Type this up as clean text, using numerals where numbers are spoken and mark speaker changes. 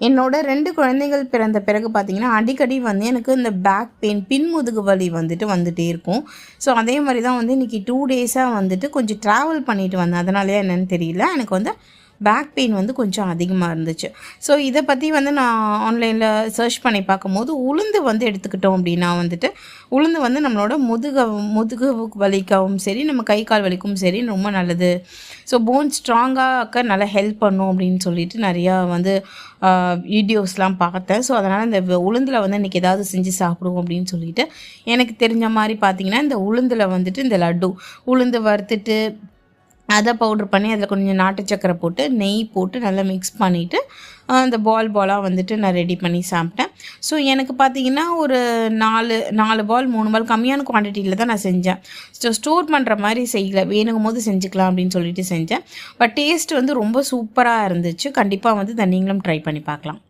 Speaker 1: என்னோட 2 குழந்தைகள் பிறந்த பிறகு பார்த்திங்கன்னா அடிக்கடி வந்து எனக்கு இந்த பேக் பெயின் பின்முதுகு வலி வந்துட்டே இருக்கும். ஸோ அதே மாதிரி தான் வந்து இன்றைக்கி 2 டேஸாக வந்துட்டு கொஞ்சம் ட்ராவல் பண்ணிட்டு வந்தேன். அதனாலயா என்னென்னு தெரியல, எனக்கு வந்து பேக் பெயின் வந்து கொஞ்சம் அதிகமாக இருந்துச்சு. ஸோ இதை பற்றி வந்து நான் ஆன்லைனில் சர்ச் பண்ணி பார்க்கும்போது உளுந்து வந்து எடுத்துக்கிட்டோம் அப்படின்னா வந்துட்டு உளுந்து வந்து நம்மளோட முதுகு வலிக்கவும் சரி, நம்ம கை கால் வலிக்கும் சரி ரொம்ப நல்லது. ஸோ போன் ஸ்ட்ராங்காக நல்லா ஹெல்ப் பண்ணும் அப்படின்னு சொல்லிட்டு நிறையா வந்து வீடியோஸ்லாம் பார்த்தேன். ஸோ அதனால் இந்த உளுந்தில் வந்து இன்றைக்கி ஏதாவது செஞ்சு சாப்பிடுவோம் அப்படின்னு சொல்லிட்டு எனக்கு தெரிஞ்ச மாதிரி பார்த்திங்கன்னா இந்த உளுந்தில் வந்துட்டு இந்த லட்டு உளுந்து வறுத்துட்டு அதை பவுட்ரு பண்ணி அதில் கொஞ்சம் நாட்டு சக்கரை போட்டு நெய் போட்டு நல்லா மிக்ஸ் பண்ணிவிட்டு அந்த பாலாக வந்துட்டு நான் ரெடி பண்ணி சாப்பிட்டேன். ஸோ எனக்கு பார்த்திங்கன்னா ஒரு 4 பால் 3 பால் கம்மியான குவான்டிட்டியில் தான் நான் செஞ்சேன். ஸோ ஸ்டோர் பண்ணுற மாதிரி செய்யலை, வேணுங்கும் போது செஞ்சுக்கலாம் அப்படின்னு சொல்லிட்டு செஞ்சேன். பட் டேஸ்ட் வந்து ரொம்ப சூப்பராக இருந்துச்சு. கண்டிப்பாக வந்து இதை நீங்களும் ட்ரை பண்ணி பார்க்கலாம்.